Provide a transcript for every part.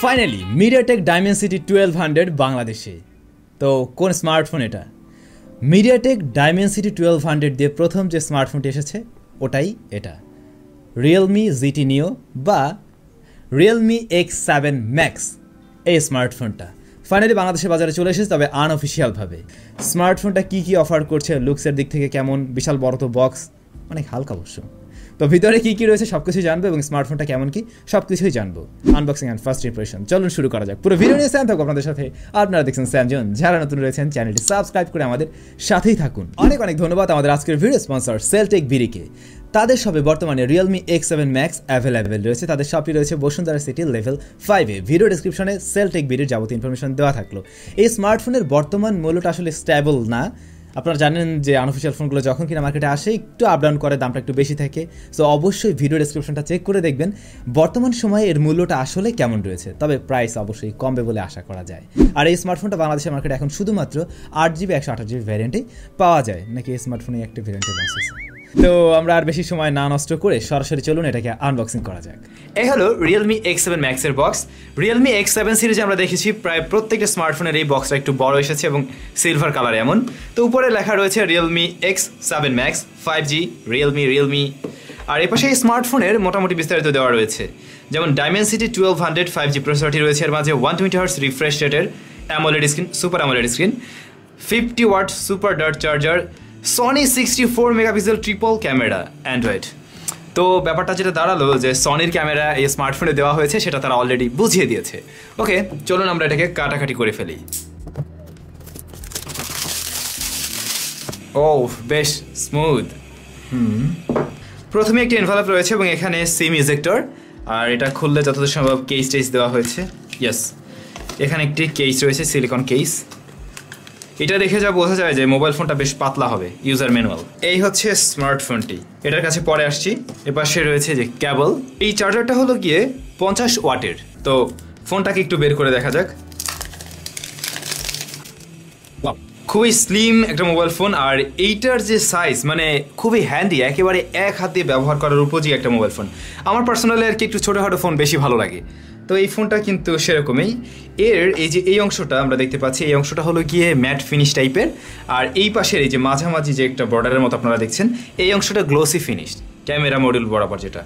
Finally MediaTek Dimensity 1200 বাংলাদেশে। তো কোন স্মার্টফোন এটা? মিডিয়াটেক ডাইমেনসিটি 1200 দিয়ে প্রথম যে স্মার্টফোনটি এসেছে ওটাই এটা, রিয়েলমি জিটি নিও বা রিয়েলমি X7 ম্যাক্স। এই স্মার্টফোনটা ফাইনালি বাংলাদেশের বাজারে চলে এসেছে, তবে আনঅফিসিয়ালভাবে। স্মার্টফোনটা কী কী অফার করছে, লুকসের দিক থেকে কেমন, বিশাল বড় তো বক্স, অনেক হালকা অবশ্য। তো ভিতরে কী কী রয়েছে সব কিছুই জানবো এবং স্মার্টফোনটা কেমন কি সব কিছুই জানবো। আনবক্সিং অ্যান্ড ফার্স্ট ইম্প্রেশন, চলুন শুরু করা যাক। পুরো ভিডিও নিয়ে স্যাম থাকবো আপনাদের সাথে। আপনারা দেখছেন স্যামজন। যারা নতুন রয়েছেন চ্যানেলটি সাবস্ক্রাইব করে আমাদের সাথেই থাকুন। অনেক অনেক ধন্যবাদ আমাদের আজকের ভিডিও স্পন্সর সেলটেক বিডিকে। তাদের সবে বর্তমানে রিয়েলমি X7 ম্যাক্স অ্যাভেলেবেল রয়েছে। তাদের শপটি রয়েছে বসুন্ধরা সিটি লেভেল 5-এ। ভিডিও ডিসক্রিপশনে সেলটেক বিডির যাবতীয় ইনফরমেশন দেওয়া থাকলো। এই স্মার্টফোনের বর্তমান মূল্যটা আসলে স্টেবল না। আপনারা জানেন যে আনঅফিসিয়াল ফোনগুলো যখন কিনা মার্কেটে আসে একটু আপ ডাউন করে, দামটা একটু বেশি থাকে। সো অবশ্যই ভিডিও ডিসক্রিপশনটা চেক করে দেখবেন বর্তমান সময়ে এর মূল্যটা আসলে কেমন রয়েছে। তবে প্রাইস অবশ্যই কমবে বলে আশা করা যায়। আর এই স্মার্টফোনটা বাংলাদেশের মার্কেটে এখন শুধুমাত্র 8GB 128GB ভ্যারিয়েন্টে পাওয়া যায়, নাকি এই স্মার্টফোনে একটা ভ্যারিয়েন্টে লঞ্চ হয়েছে। তো আমরা আর বেশি সময় না নষ্ট করে সরাসরি চলুন এটাকে আনবক্সিং করা যাক। এই হলো রিয়েলমি X7 ম্যাক্সের বক্স। রিয়েলমি X7 সিরিজে আমরা দেখেছি প্রায় প্রত্যেকটা স্মার্টফোনের এই বক্সটা একটু বড় এসেছে এবং সিলভার কালার এমন। তো উপরে লেখা রয়েছে Realme X7 max 5G Realme. আর এ পাশে এই স্মার্টফোনের মোটামুটি বিস্তারিত দেওয়া রয়েছে, যেমন ডাইমেনসিটি 1200 5G প্রসেসরটি রয়েছে, এর মাঝে 120Hz রিফ্রেশ রেটের AMOLED screen, super AMOLED screen, 50 watt super dart charger, Sony 64 megapixel triple camera, Android. তো ব্যাপারটা যেটা দাঁড়ালো যে সনির ক্যামেরা এই স্মার্টফোনে দেওয়া হয়েছে সেটা তারা অলরেডি বুঝিয়ে দিয়েছে। ওকে, চলুন আমরা এটাকে কাটাকাটি করে ফেলি। ও বেশ স্মুথ। প্রথমে একটি এনভেলপ রয়েছে এবং এখানে সিম ইজেক্টর, আর এটা খুললে যতদূর সম্ভব কেস টেস দেওয়া হয়েছে। ইয়েস, এখানে একটি কেস রয়েছে, সিলিকন কেস। এটা দেখে যা বোঝা যায় যে মোবাইল ফোনটা বেশ পাতলা হবে। ইউজার ম্যানুয়াল, এই হচ্ছে স্মার্টফোনটি। এটার কাছে পরে আসছি। এপাশে রয়েছে যে কেবল। এই চার্জারটা হলো গিয়ে 50 ওয়াটের। তো ফোনটাকে একটু বের করে দেখা যাক। খুবই স্লিম একটা মোবাইল ফোন, আর এইটার যে সাইজ মানে খুবই হ্যান্ডি, একেবারে এক হাত দিয়ে ব্যবহার করার উপযোগী একটা মোবাইল ফোন। আমার পার্সোনালি আর কি একটু ছোটোখাটো ফোন বেশি ভালো লাগে, তো এই ফোনটা কিন্তু সেরকমই। এর এই যে এই অংশটা আমরা দেখতে পাচ্ছি, এই অংশটা হলো গিয়ে ম্যাট ফিনিশ টাইপের, আর এই পাশের এই যে মাঝামাঝি যে একটা বর্ডারের মতো আপনারা দেখছেন, এই অংশটা গ্লোসি ফিনিশড, ক্যামেরা মডিউল বরাবর, যেটা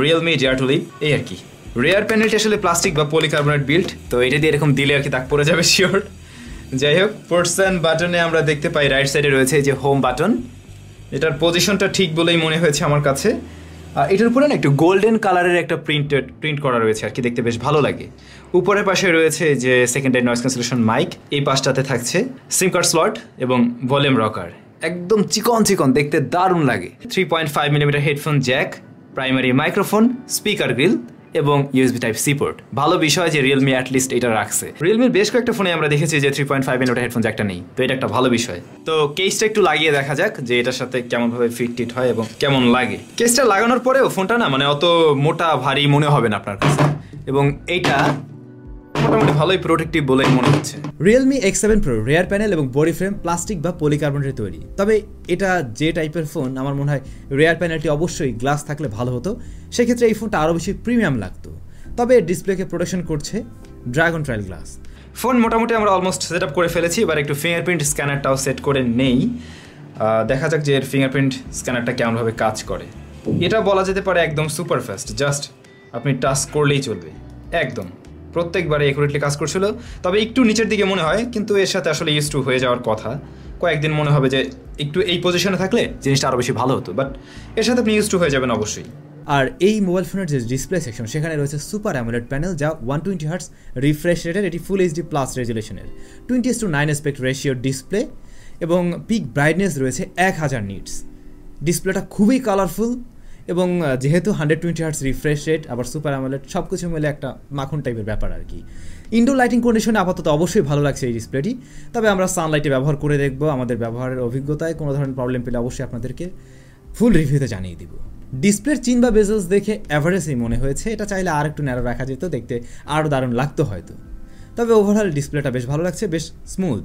রিয়েলমি ডিয়ার টু লিভ। এই আর কি রেয়ার প্যানেলটি আসলে প্লাস্টিক বা পলিকার্বনেট বিল্ড, তো এটা দিয়ে এরকম দিলে আর কি দাগ পড়ে যাবে শিওর। যাই হোক, পোর্টস বাটনে আমরা দেখতে পাই রাইট সাইডে রয়েছে এই যে হোম বাটন। এটার পজিশনটা ঠিক বলেই মনে হয়েছে আমার কাছে। এটার উপরে না একটু গোল্ডেন কালারের একটা প্রিন্ট করা রয়েছে আর কি, দেখতে বেশ ভালো লাগে। উপরের পাশে রয়েছে যে সেকেন্ডারি নয়েজ ক্যান্সেলেশন মাইক, এই পাশটাতে থাকছে সিম কার্ড স্লট এবং ভলিউম রকার। একদম চিকন দেখতে দারুণ লাগে। 3.5mm headphone Jack, primary microphone, speaker grill এবং USB Type-C পোর্ট। ভালো বিষয় যে রিয়েলমি অ্যাটলিস্ট এটা রাখছে। রিয়েলমির বেশ কয়েকটা ফোনে আমরা দেখেছি যে 3.5mm হেডফোন জ্যাকটা নেই, তো এটা একটা ভালো বিষয়। তো কেসটা একটু লাগিয়ে দেখা যাক যে এটার সাথে কেমনভাবে ফিট হয় এবং কেমন লাগে। কেসটা লাগানোর পরেও ফোনটা না মানে অত মোটা ভারী মনে হবে না আপনার কাছে, এবং এইটা মোটামুটি ভালোই প্রোটেক্টিভ বলেই মনে হচ্ছে। Realme X7 Pro rare panel এবং বডি ফ্রেম প্লাস্টিক বা পলিকার্বনেটের তৈরি। তবে এটা যে টাইপের ফোন, আমার মনে হয় রেয়ার প্যানেলটি অবশ্যই গ্লাস থাকলে ভালো হতো, সেক্ষেত্রে এই ফোনটা আরও বেশি প্রিমিয়াম লাগতো। তবে ডিসপ্লেকে প্রোটেকশন করছে ড্রাগন ট্রায়াল গ্লাস। ফোন মোটামুটি আমরা অলমোস্ট সেট আপ করে ফেলেছি, এবার একটু ফিঙ্গারপ্রিন্ট স্ক্যানারটাও সেট করে নেই। দেখা যাক যে এর ফিঙ্গারপ্রিন্ট স্ক্যানারটা কেমনভাবে কাজ করে। এটা বলা যেতে পারে একদম সুপার ফাস্ট, জাস্ট আপনি টাচ করলেই চলবে। একদম প্রত্যেকবারে একুরেটলি কাজ করছিল, তবে একটু নিচের দিকে মনে হয়, কিন্তু এর সাথে আসলে ইউজ টু হয়ে যাওয়ার কথা। কয়েকদিন মনে হবে যে একটু এই পজিশনে থাকলে জিনিসটা আরও বেশি ভালো হতো, বাট এর সাথে আপনি ইউজ টু হয়ে যাবেন অবশ্যই। আর এই মোবাইল ফোনের যে ডিসপ্লে সেকশন, সেখানে রয়েছে সুপার অ্যামোলেড প্যানেল, যা 120Hz রিফ্রেশ রেটের, এটি ফুল HD প্লাস রেজুলেশনের, 20:9 অ্যাসপেক্ট রেশিওর ডিসপ্লে এবং পিক ব্রাইটনেস রয়েছে 1000 নিটস। ডিসপ্লেটা খুবই কালারফুল এবং যেহেতু 120Hz রিফ্রেশ রেট আবার সুপার অ্যামোলেড, সব কিছু মিলে একটা মাখন টাইপের ব্যাপার আর কি। ইনডোর লাইটিং কন্ডিশনে আপাতত অবশ্যই ভালো লাগছে এই ডিসপ্লেটি, তবে আমরা সানলাইটে ব্যবহার করে দেখব। আমাদের ব্যবহারের অভিজ্ঞতায় কোনো ধরনের প্রবলেম পেলে অবশ্যই আপনাদেরকে ফুল রিভিউতে জানিয়ে দিব। ডিসপ্লের চিন বা বেজেলস দেখে অ্যাভারেজই মনে হয়েছে, এটা চাইলে আর একটু ন্যারো রাখা যেত, দেখতে আরও দারুণ লাগতো হয়তো। তবে ওভারঅল ডিসপ্লেটা বেশ ভালো লাগছে, বেশ স্মুথ।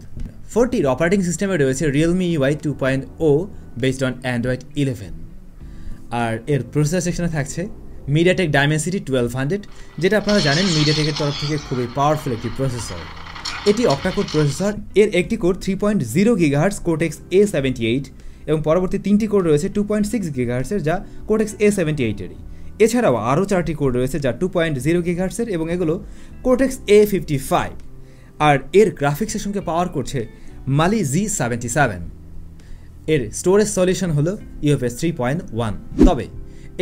4টির অপারেটিং সিস্টেমে রয়েছে Realme UI 2.0 based on Android 11, আর এর প্রসেসর সেকশনে থাকছে মিডিয়াটেক ডাইমেনসিটি 1200, যেটা আপনারা জানেন মিডিয়াটেকের তরফ থেকে খুবই পাওয়ারফুল একটি প্রসেসর। এটি অক্টাকোর প্রসেসর, এর একটি কোর 3.0 গিগাহার্টজ কোর্টেক্স A78 এবং পরবর্তী 3টি কোর রয়েছে 2.6 গিগাহার্টজের যা কোর্টেক্স A78-এরই। এছাড়াও আরও 4টি কোর রয়েছে যা 2.0 গিগাহার্টজের এবং এগুলো কোর্টেক্স A55, আর এর গ্রাফিক্স সেকশনকে পাওয়ার করছে মালি Z77। এর স্টোরেজ সলিউশন হলো UFS 3.1। তবে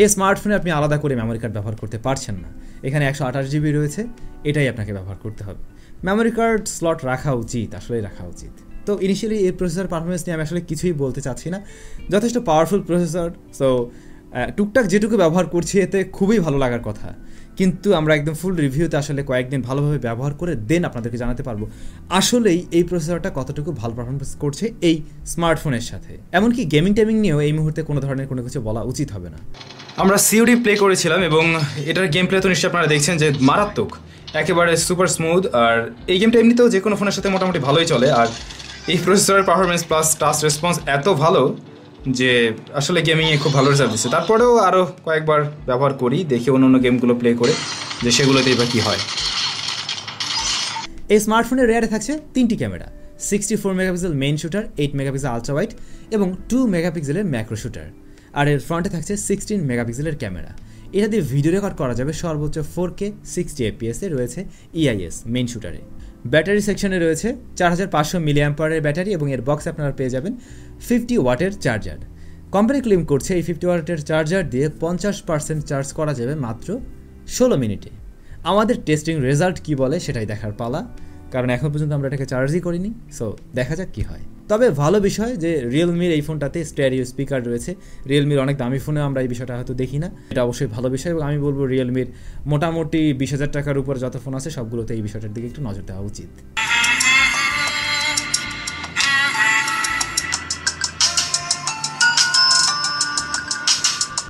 এই স্মার্টফোনে আপনি আলাদা করে মেমোরি কার্ড ব্যবহার করতে পারছেন না। এখানে 128 জিবি রয়েছে, এটাই আপনাকে ব্যবহার করতে হবে। মেমোরি কার্ড স্লট রাখা উচিত, আসলেই রাখা উচিত। তো ইনিশিয়ালি এর প্রসেসর পারফরমেন্স নিয়ে আমি আসলে কিছুই বলতে চাচ্ছি না, যথেষ্ট পাওয়ারফুল প্রসেসর। সো টুকটাক যেটুকু ব্যবহার করছি এতে খুবই ভালো লাগার কথা, কিন্তু আমরা একদম ফুল রিভিউতে আসলে কয়েকদিন ভালোভাবে ব্যবহার করে দেন আপনাদেরকে জানাতে পারবো আসলেই এই প্রসেসরটা কতটুকু ভালো পারফরমেন্স করছে এই স্মার্টফোনের সাথে। এমনকি গেমিং টেমিং নিয়েও এই মুহূর্তে কোনো ধরনের কোনো কিছু বলা উচিত হবে না। আমরা COD প্লে করেছিলাম এবং এটার গেম প্লে তো নিশ্চয়ই আপনারা দেখছেন যে মারাত্মক, একেবারে সুপার স্মুথ। আর এই গেমটা এমনিতেও যে কোনো ফোনের সাথে মোটামুটি ভালোই চলে। আর এই প্রসেসরের পারফরমেন্স প্লাস টাচ রেসপন্স এত ভালো যে আসলে গেমিংয়ে খুব ভালো রেজাল্ট দিচ্ছে। তারপরেও আরও কয়েকবার ব্যবহার করি, দেখি অন্য গেমগুলো প্লে করে যে সেগুলোতে এবার কী হয়। এই স্মার্টফোনের রেয়ারে থাকছে 3টি camera, 64 megapixel main shooter, 8 megapixel ultra wide এবং 2 মেগাপিক্সেলের ম্যাক্রো শুটার। আর এর ফ্রন্টে থাকছে 16 মেগাপিক্সেলের ক্যামেরা। এটা দিয়ে ভিডিও রেকর্ড করা যাবে সর্বোচ্চ 4K 60 FPS এ রয়েছে EIS মেইন শুটারে। ব্যাটারি সেকশনে রয়েছে 4500 mAh ব্যাটারি এবং এর বক্সে আপনারা পেয়ে যাবেন 50 ওয়াটের চার্জার। কোম্পানি ক্লেম করছে এই 50 ওয়াটের চার্জার দিয়ে 50% চার্জ করা যাবে মাত্র 16 মিনিটে। আমাদের টেস্টিং রেজাল্ট কি বলে সেটাই দেখার পালা, কারণ এখন পর্যন্ত আমরা এটাকে চার্জই করিনি। সো দেখা যাক কী হয়। তবে ভালো বিষয় যে রিয়েলমির এই ফোনটাতে স্টেরিও স্পিকার রয়েছে। রিয়েলমির অনেক দামি ফোনে আমরা এই বিষয়টা হয়তো দেখি না, এটা অবশ্যই ভালো বিষয়। এবং আমি বলবো রিয়েলমির মোটামুটি 20,000 টাকার উপরে যত ফোন আছে সবগুলোতে এই বিষয়টার দিকে একটু নজর দেওয়া উচিত।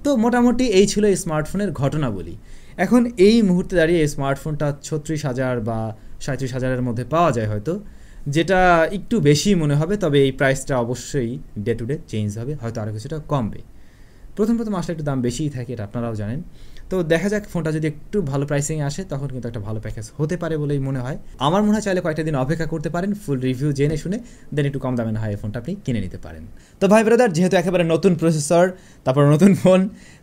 তো মোটামুটি এই ছিল এই স্মার্টফোনের ঘটনাবলী। এখন এই মুহূর্তে দাঁড়িয়ে এই স্মার্টফোনটা 36,000 বা 37,000-এর মধ্যে পাওয়া যায় হয়তো, যেটা একটু বেশি মনে হবে। তবে এই প্রাইসটা অবশ্যই ডে টু ডে চেঞ্জ হবে, হয়তো আরও কিছুটা কমবে। প্রথম আসলে একটু দাম বেশিই থাকে, এটা আপনারাও জানেন। তো দেখা যাক ফোনটা যদি একটু ভালো প্রাইসিংয়ে আসে তখন কিন্তু একটা ভালো প্যাকেজ হতে পারে বলেই মনে হয়। আমার মনে হয় চাইলে কয়েকটা দিন অপেক্ষা করতে পারেন, ফুল রিভিউ জেনে শুনে দেন একটু কম দামে না হয় এই ফোনটা আপনি কিনে নিতে পারেন। তো ভাই ব্রাদার, যেহেতু একেবারে নতুন প্রসেসর, তারপর নতুন ফোন,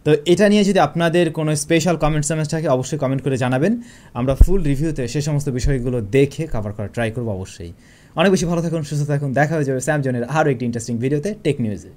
তো এটা নিয়ে যদি আপনাদের কোনো স্পেশাল কমেন্ট থাকে অবশ্যই কমেন্ট করে জানাবেন। আমরা ফুল রিভিউতে সে সমস্ত বিষয়গুলো দেখে কভার করার ট্রাই করবো অবশ্যই। অনেক বেশি ভালো থাকুন, সুস্থ থাকুন। দেখা হয়ে যাবে স্যামজনের আরও একটি ইন্টারেস্টিং ভিডিওতে টেক নিউজে।